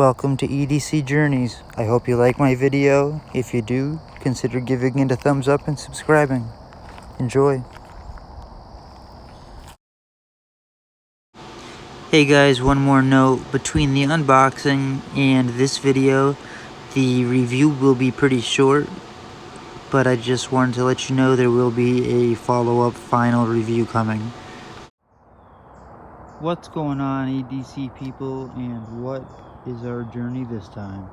Welcome to EDC Journeys. I hope you like my video. If you do, consider giving it a thumbs up and subscribing. Enjoy. Hey guys, one more note. Between the unboxing and this video, the review will be pretty short, but I just wanted to let you know there will be a follow-up final review coming. What's going on, EDC people, and what is our journey this time?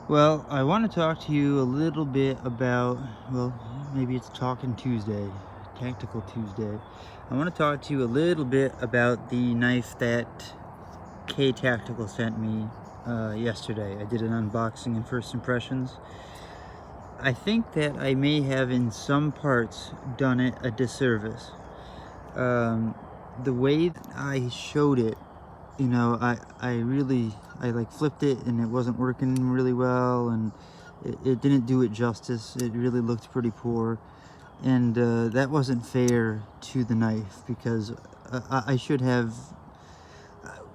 Well, I want to talk to you a little bit about, well, maybe it's Talking Tuesday, Tactical Tuesday. I want to talk to you a little bit about the knife that Ktactical sent me yesterday. I did an unboxing and first impressions. I think that I may have in some parts done it a disservice. The way that I showed it, you know, I like flipped it and it wasn't working really well, and it didn't do it justice. It really looked pretty poor, and that wasn't fair to the knife, because I should have,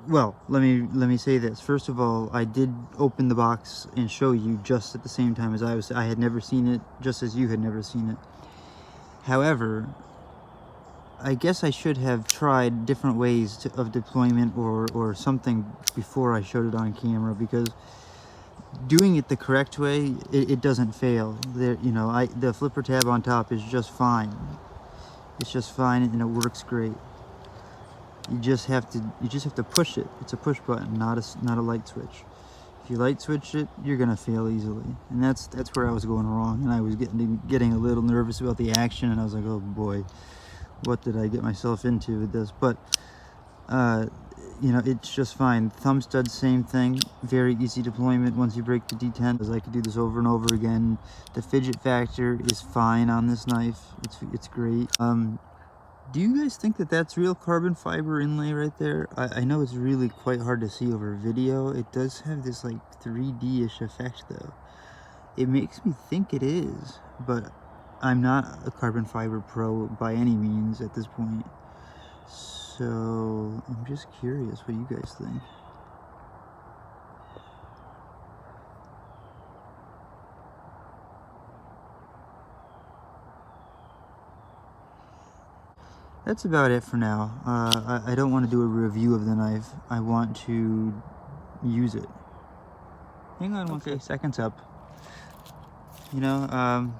well, let me say this. First of all, I did open the box and show you just at the same time as I had never seen it, just as you had never seen it. However, I guess I should have tried different ways of deployment or something before I showed it on camera, because doing it the correct way, it doesn't fail. There, you know, the flipper tab on top is just fine. It's just fine, and it works great. You just have to push it. It's a push button, not a light switch. If you light switch it, you're gonna fail easily, and that's where I was going wrong. And I was getting a little nervous about the action, and I was like, oh boy, what did I get myself into with this? But you know, it's just fine. Thumb stud, same thing, very easy deployment once you break the D10, because I could do this over and over again. The fidget factor is fine on this knife. It's great. Do you guys think that that's real carbon fiber inlay right there? I know it's really quite hard to see over video. It does have this like 3D-ish effect though. It makes me think it is, but I'm not a carbon fiber pro by any means at this point. So I'm just curious what you guys think. That's about it for now. I don't want to do a review of the knife. I want to use it. Hang on, okay, seconds up. You know,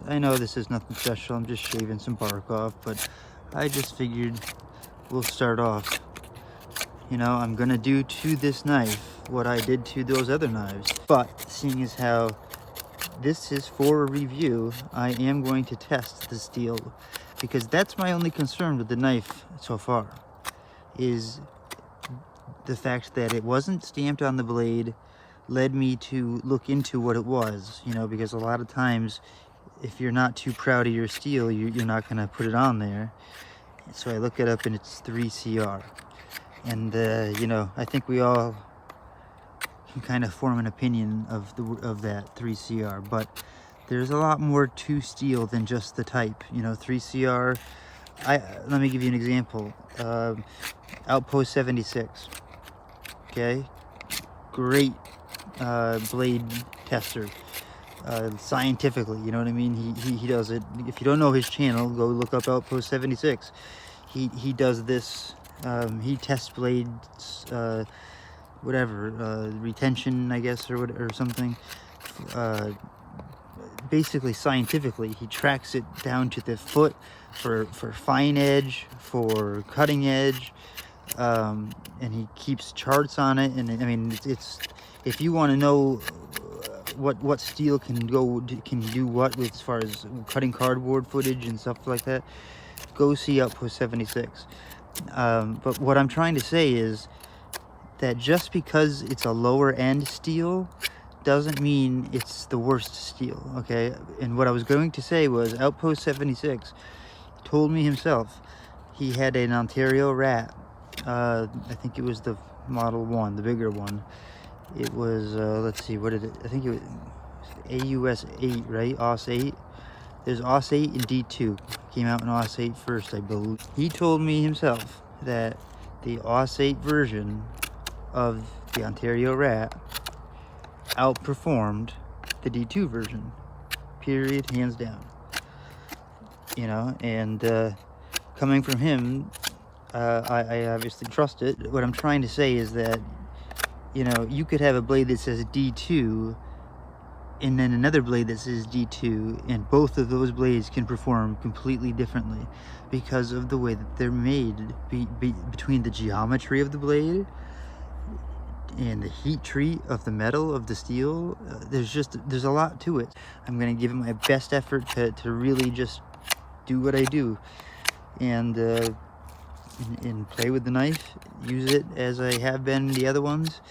I know this is nothing special. I'm just shaving some bark off, but I just figured we'll start off. You know, I'm gonna do to this knife what I did to those other knives, but seeing as how this is for a review, I am going to test the steel, because that's my only concern with the knife so far, is the fact that it wasn't stamped on the blade led me to look into what it was, you know, because a lot of times if you're not too proud of your steel, you're not going to put it on there. So I look it up and it's 3CR. And, you know, I think we all can kind of form an opinion of that 3CR. But there's a lot more to steel than just the type. You know, 3CR, let me give you an example. Outpost 76. Okay? Great blade tester. Scientifically, you know what I mean? He does it. If you don't know his channel, go look up Outpost 76. He does this. He tests blades, whatever, retention, I guess, or something. Basically, scientifically, he tracks it down to the foot for fine edge, for cutting edge, and he keeps charts on it. And I mean, it's if you want to know what steel can do what with as far as cutting cardboard footage and stuff like that, go see Outpost 76. But what I'm trying to say is that just because it's a lower end steel doesn't mean it's the worst steel, okay? And what I was going to say was Outpost 76 told me himself he had an Ontario rat. I think it was the Model 1, the bigger one. It was, let's see, what did it, I think it was AUS 8, right? AUS 8. There's OS 8 and D2. Came out in OS 8 first, I believe. He told me himself that the OS 8 version of the Ontario Rat outperformed the D2 version. Period, hands down. You know, and coming from him, I obviously trust it. What I'm trying to say is that, you know, you could have a blade that says D2 and then another blade that says D2, and both of those blades can perform completely differently because of the way that they're made, between the geometry of the blade and the heat treat of the metal, of the steel. There's a lot to it. I'm going to give it my best effort to really just do what I do, and play with the knife, use it as I have been the other ones,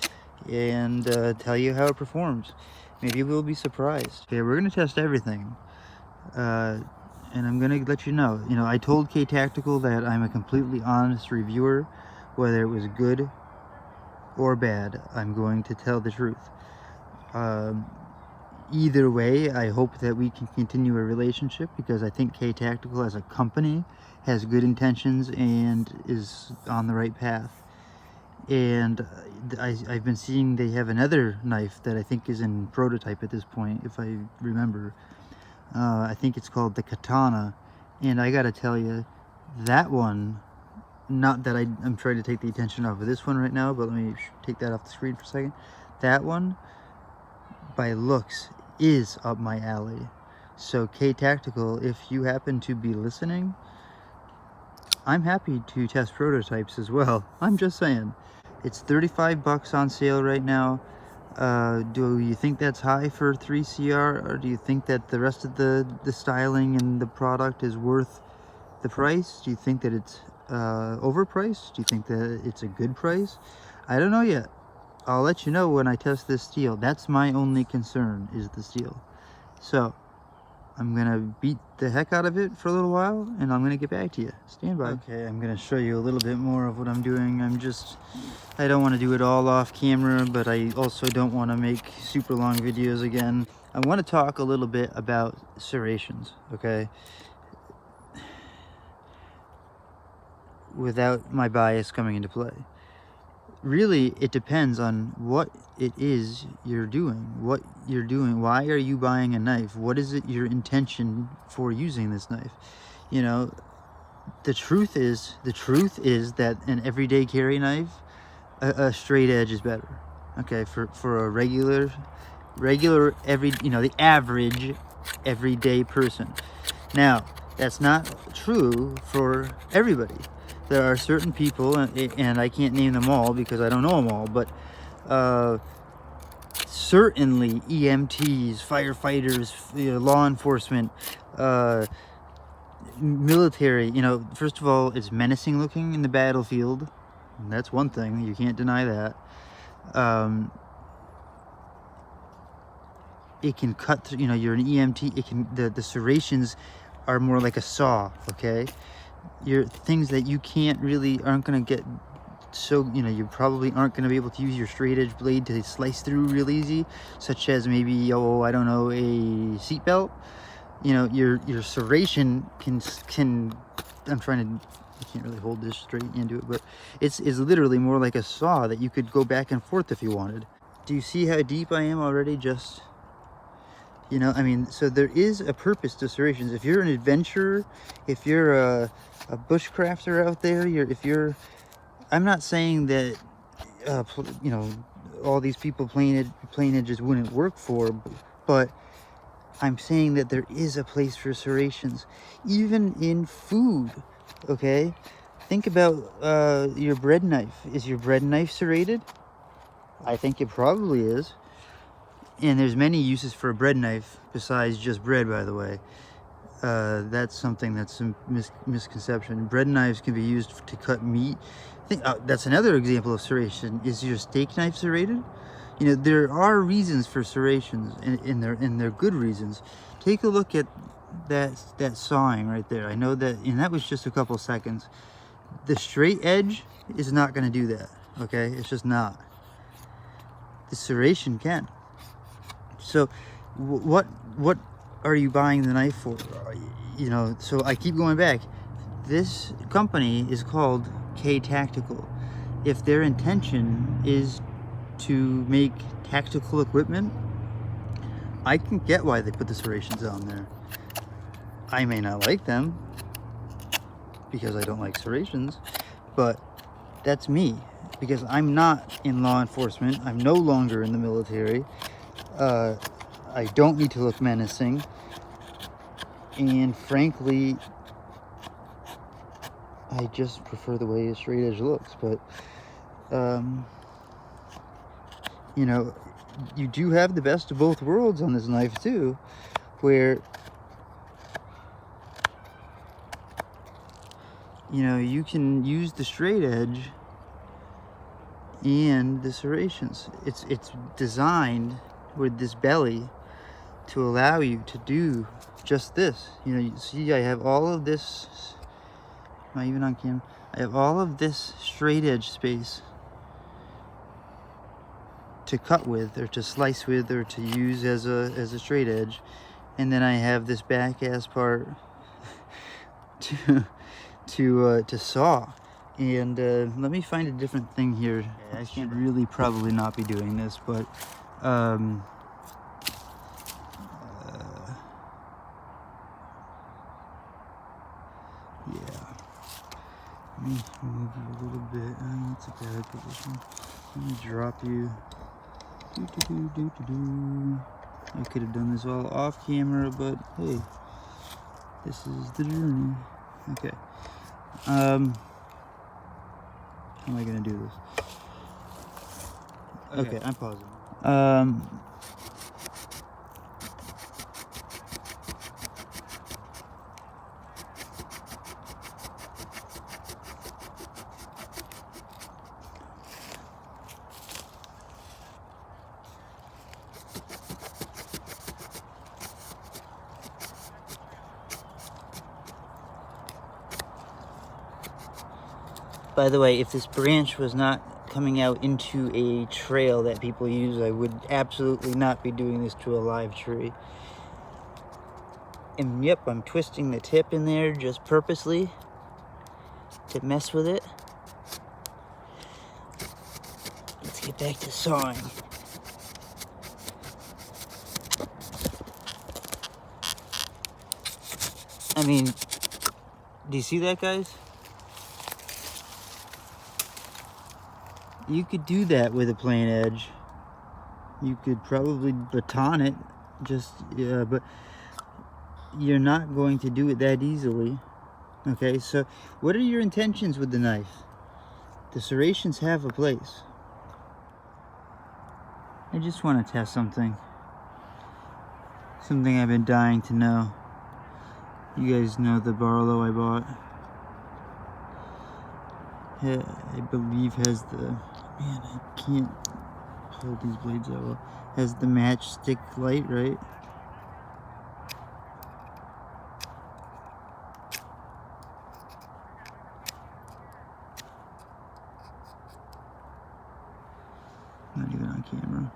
and tell you how it performs. Maybe we'll be surprised. Okay, we're gonna test everything, and I'm gonna let you know. You know, I told Ktactical that I'm a completely honest reviewer. Whether it was good or bad, I'm going to tell the truth. Either way, I hope that we can continue a relationship, because I think Ktactical as a company has good intentions and is on the right path. And I've been seeing they have another knife that I think is in prototype at this point, if I remember. I think it's called the Katana, and I gotta tell you, that one, not that I'm trying to take the attention off of this one right now, but let me take that off the screen for a second. That one, by looks, is up my alley. So Ktactical, if you happen to be listening, I'm happy to test prototypes as well. I'm just saying. It's 35 bucks on sale right now. Do you think that's high for 3CR, or do you think that the rest of the styling and the product is worth the price? Do you think that it's overpriced? Do you think that it's a good price? I don't know yet. I'll let you know when I test this steel. That's my only concern, is the steel. So I'm gonna beat the heck out of it for a little while, and I'm gonna get back to you. Stand by. Okay, I'm gonna show you a little bit more of what I'm doing. I don't want to do it all off camera, but I also don't want to make super long videos again. I want to talk a little bit about serrations, okay? Without my bias coming into play. Really, it depends on what it is you're doing. Why are you buying a knife? What is it your intention for using this knife? You know, the truth is that an everyday carry knife, a straight edge is better. Okay, for a regular the average everyday person. Now, that's not true for everybody. There are certain people, and I can't name them all because I don't know them all, but certainly EMTs, firefighters, law enforcement, military. You know, first of all, it's menacing looking in the battlefield. That's one thing, you can't deny that. It can cut through, you're an EMT, it can, the serrations are more like a saw, okay? You're things that you aren't gonna get, so you probably aren't gonna be able to use your straight edge blade to slice through real easy, such as maybe, I don't know, a seat belt. Your serration can I can't really hold this straight into it, but it's literally more like a saw that you could go back and forth if you wanted. Do you see how deep I am already? Just, I mean, so there is a purpose to serrations. If you're an adventurer, if you're a bushcrafter out there, I'm not saying that, all these people plain edges wouldn't work for, but I'm saying that there is a place for serrations, even in food, okay? Think about your bread knife. Is your bread knife serrated? I think it probably is. And there's many uses for a bread knife besides just bread, by the way. That's something that's a misconception. Bread knives can be used to cut meat. That's another example of serration. Is your steak knife serrated? There are reasons for serrations, and they're good reasons. Take a look at that sawing right there. I know that, and that was just a couple seconds. The straight edge is not going to do that, okay? It's just not. The serration can. So what are you buying the knife for? You know, so I keep going back. This company is called Ktactical. If their intention is to make tactical equipment, I can get why they put the serrations on there. I may not like them because I don't like serrations, but that's me, because I'm not in law enforcement. I'm no longer in the military. I don't need to look menacing, and frankly, I just prefer the way a straight edge looks. But you know, you do have the best of both worlds on this knife too, where you know, you can use the straight edge and the serrations. It's designed with this belly to allow you to do just this. You know, you see I have all of this, am I even on camera? I have all of this straight edge space to cut with, or to slice with, or to use as a straight edge, and then I have this back ass part to saw. And let me find a different thing here. I should really probably not be doing this, but yeah. Let me move you a little bit. That's a bad position. Let me drop you. I could have done this all off camera, but hey, this is the journey. Okay. How am I gonna do this? Okay, I'm pausing. By the way, if this branch was not coming out into a trail that people use, I would absolutely not be doing this to a live tree. And yep, I'm twisting the tip in there just purposely to mess with it. Let's get back to sawing. I mean, do you see that, guys? You could do that with a plain edge. You could probably baton it, just, yeah, but you're not going to do it that easily. Okay, so what are your intentions with the knife? The serrations have a place. I just want to test something. Something I've been dying to know. You guys know the Barlow I bought. I believe has the, man, I can't hold these blades that well. Has the matchstick light, right? Not even on camera.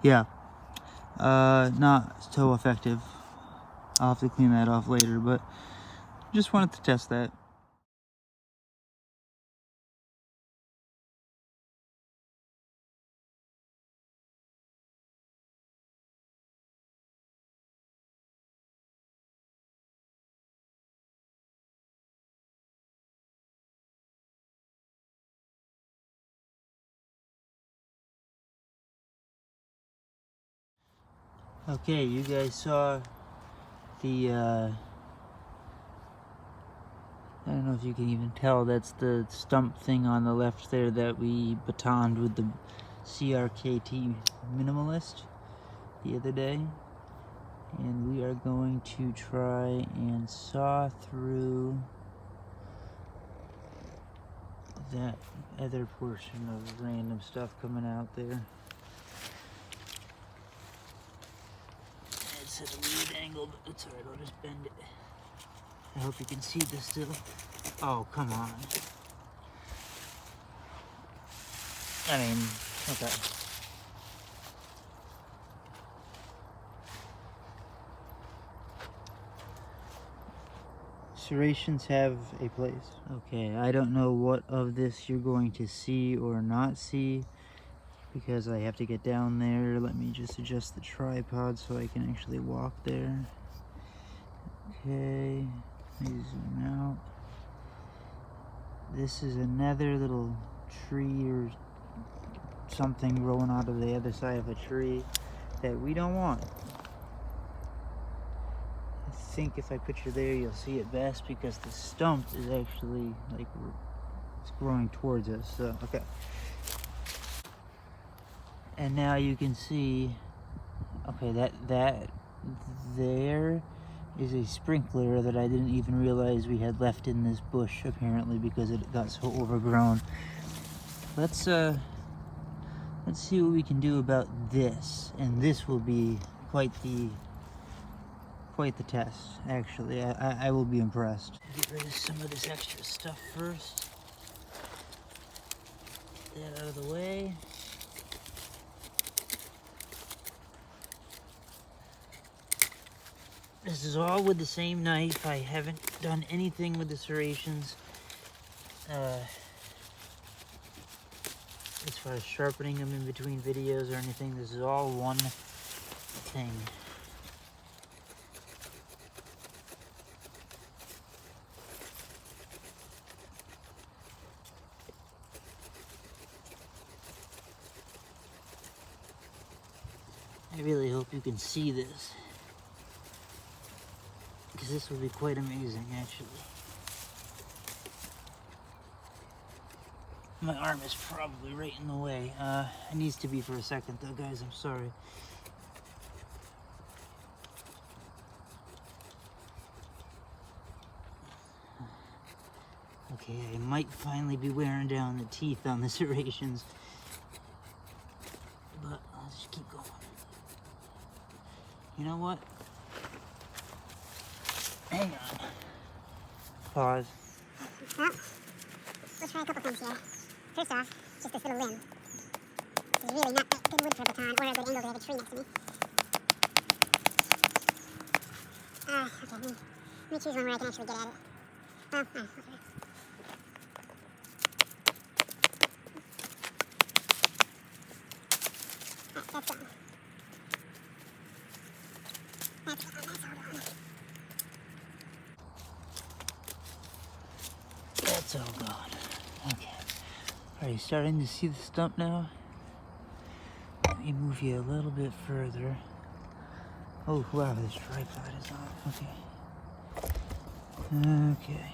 Yeah, not so effective. I'll have to clean that off later, but just wanted to test that. Okay, you guys saw the, I don't know if you can even tell, that's the stump thing on the left there that we batoned with the CRKT Minimalist the other day. And we are going to try and saw through that other portion of random stuff coming out there. It's at a weird angle, but it's alright, I'll just bend it. I hope you can see this still. Oh, come on. I mean, okay. Serrations have a place. Okay, I don't know what of this you're going to see or not see because I have to get down there. Let me just adjust the tripod so I can actually walk there. Okay, let me zoom out. This is another little tree or something growing out of the other side of a tree that we don't want. I think if I put you there, you'll see it best because the stump is actually like it's growing towards us. So okay. And now you can see, okay, that there is a sprinkler that I didn't even realize we had left in this bush apparently because it got so overgrown. Let's see what we can do about this, and this will be quite the test. Actually, I will be impressed. Get rid of some of this extra stuff first. Get that out of the way. This is all with the same knife. I haven't done anything with the serrations as far as sharpening them in between videos or anything. This is all one thing. I really hope you can see this, because this will be quite amazing actually. My arm is probably right in the way. It needs to be for a second though, guys, I'm sorry. Okay, I might finally be wearing down the teeth on the serrations, but I'll just keep going. You know what? Hang on. Pause. Well, we'll try a couple things here. First off, just this little limb. This is really not that good wood for a baton or a good angle to have a tree next to me. Okay, let me choose one where I can actually get at it. Well, okay. That's gone. That's all gone. That's all gone. Okay. Are you starting to see the stump now? Let me move you a little bit further. Oh, wow, this tripod is off. Okay. Okay.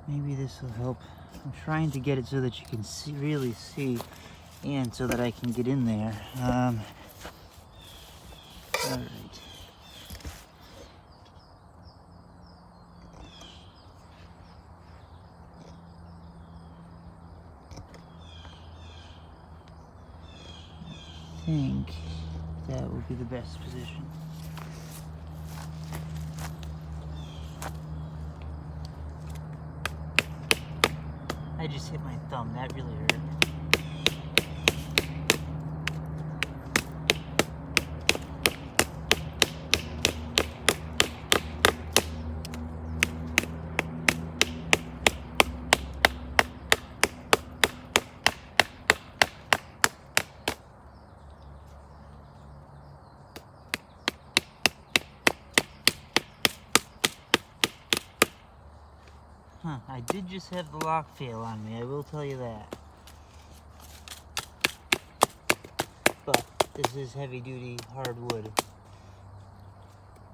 Maybe this will help. I'm trying to get it so that you can see, really see, and so that I can get in there. All right. I think that will be the best position. I just hit my thumb, that really hurt. Huh, I did just have the lock fail on me, I will tell you that. But this is heavy duty hardwood.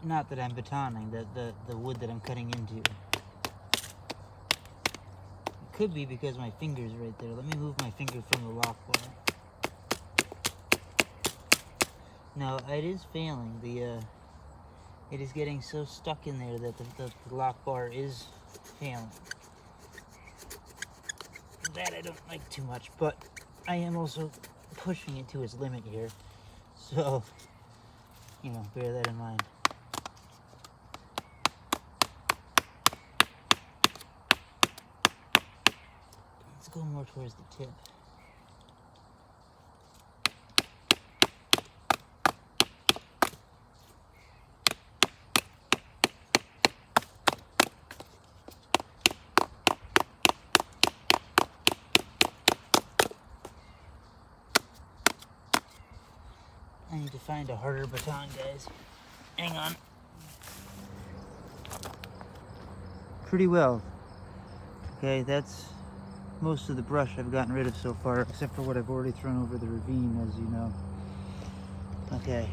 Not that I'm batoning, the wood that I'm cutting into. It could be because my finger's right there. Let me move my finger from the lock bar. No, it is failing. It is getting so stuck in there that the lock bar is failing. that I don't like too much, but I am also pushing it to its limit here. So, you know, bear that in mind. Let's go more towards the tip. I need to find a harder baton, guys. Hang on. Pretty well. Okay, that's most of the brush I've gotten rid of so far, except for what I've already thrown over the ravine, as you know. Okay.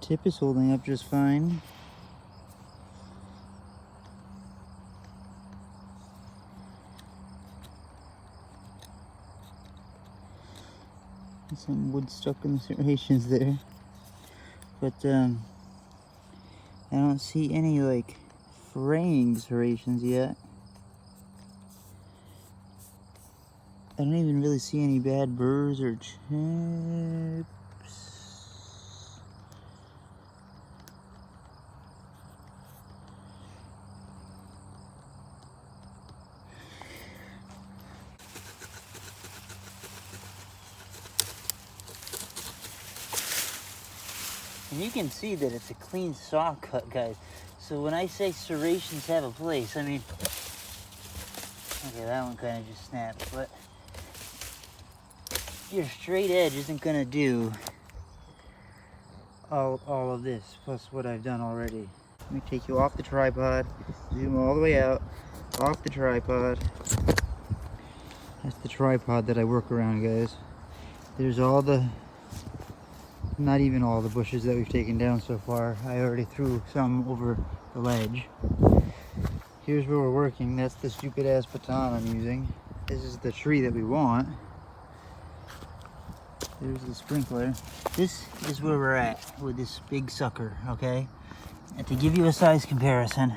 Tip is holding up just fine. Some wood stuck in the serrations there, but I don't see any like fraying serrations yet. I don't even really see any bad burrs or chips. And you can see that it's a clean saw cut, guys. So when I say serrations have a place, I mean, okay, that one kind of just snapped, but your straight edge isn't gonna do all of this, plus what I've done already. Let me take you off the tripod, zoom all the way out, off the tripod. That's the tripod that I work around, guys. There's all the, not even all the bushes that we've taken down so far. I already threw some over the ledge. Here's where we're working. That's the stupid ass baton I'm using. This is the tree that we want. There's the sprinkler. This is where we're at with this big sucker, okay? And to give you a size comparison,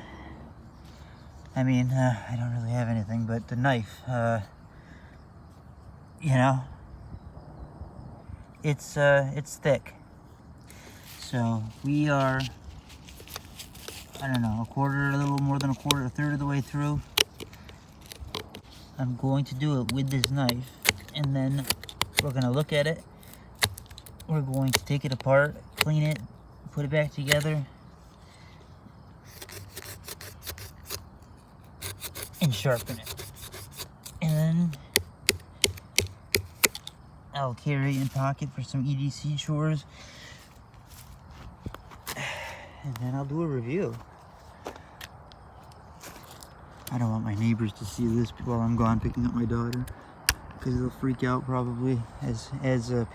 I mean, I don't really have anything but the knife. You know, it's thick. So we are, I don't know, a little more than a third of the way through. I'm going to do it with this knife, and then we're gonna look at it. We're going to take it apart, clean it, put it back together, and sharpen it. And then I'll carry it in pocket for some EDC chores. And then I'll do a review. I don't want my neighbors to see this while I'm gone picking up my daughter, because they'll freak out probably, as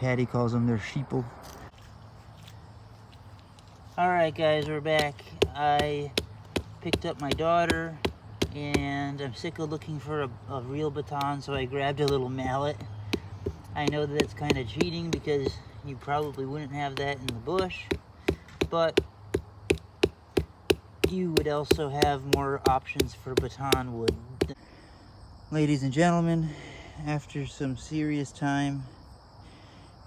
Patty calls them, they're sheeple. Alright guys, we're back. I picked up my daughter, and I'm sick of looking for a real baton, so I grabbed a little mallet. I know that it's kind of cheating because you probably wouldn't have that in the bush, but you would also have more options for baton wood. Ladies and gentlemen, after some serious time,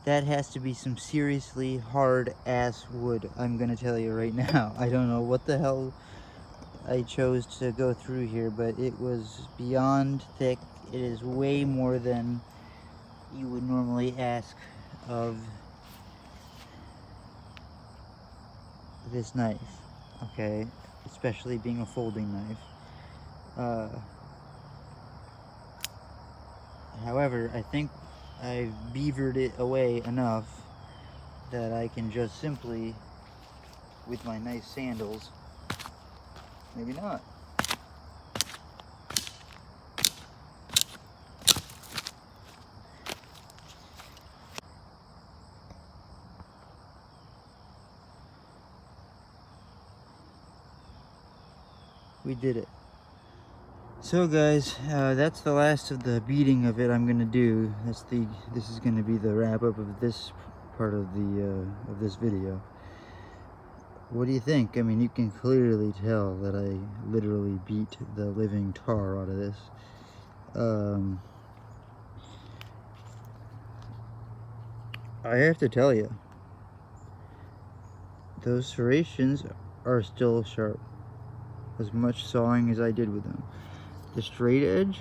that has to be some seriously hard ass wood, I'm gonna tell you right now. I don't know what the hell I chose to go through here, but it was beyond thick. It is way more than you would normally ask of this knife, okay? Especially being a folding knife. However, I think I've beavered it away enough that I can just simply, with my nice sandals, maybe not. We did it. So guys, that's the last of the beating of it I'm gonna do. This is gonna be the wrap up of this part of this video. What do you think? I mean, you can clearly tell that I literally beat the living tar out of this. I have to tell you, those serrations are still sharp. As much sawing as I did with them. The straight edge,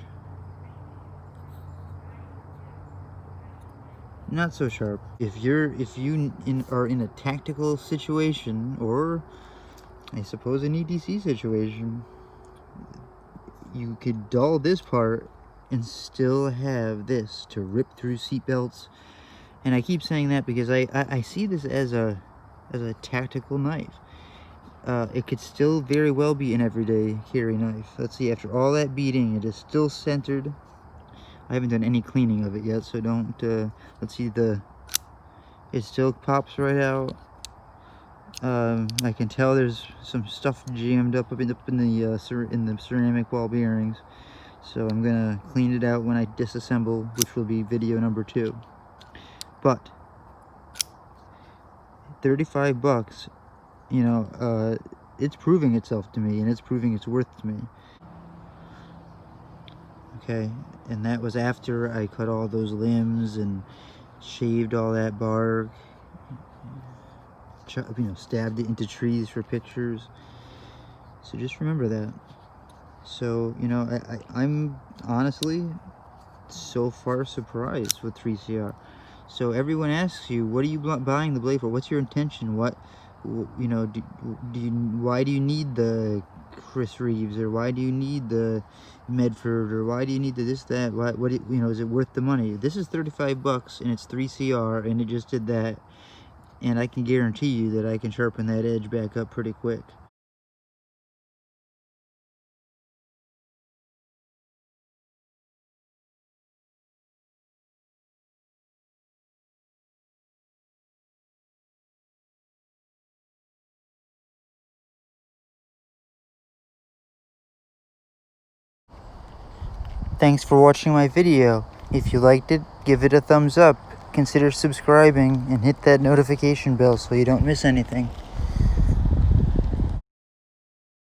not so sharp. If you are in a tactical situation, or I suppose an EDC situation, you could dull this part and still have this to rip through seatbelts. And I keep saying that because I see this as a tactical knife. It could still very well be an everyday carry knife. Let's see, after all that beating, it is still centered. I haven't done any cleaning of it yet, so don't, let's see, it still pops right out. I can tell there's some stuff jammed up in the ceramic ball bearings. So I'm gonna clean it out when I disassemble, which will be video number 2. But 35 bucks, you know, it's proving itself to me, and it's proving its worth to me. Okay, and that was after I cut all those limbs and shaved all that bark, you know, stabbed it into trees for pictures. So just remember that. So, you know, I'm honestly so far surprised with 3CR. So everyone asks you, what are you buying the blade for? What's your intention? What, you know, why do you need the Chris Reeves, or why do you need the Medford, or why do you need the this, that? What, you know, is it worth the money? This is 35 bucks and it's 3CR, and it just did that. And I can guarantee you that I can sharpen that edge back up pretty quick. Thanks for watching my video. If you liked it, give it a thumbs up. Consider subscribing and hit that notification bell so you don't miss anything.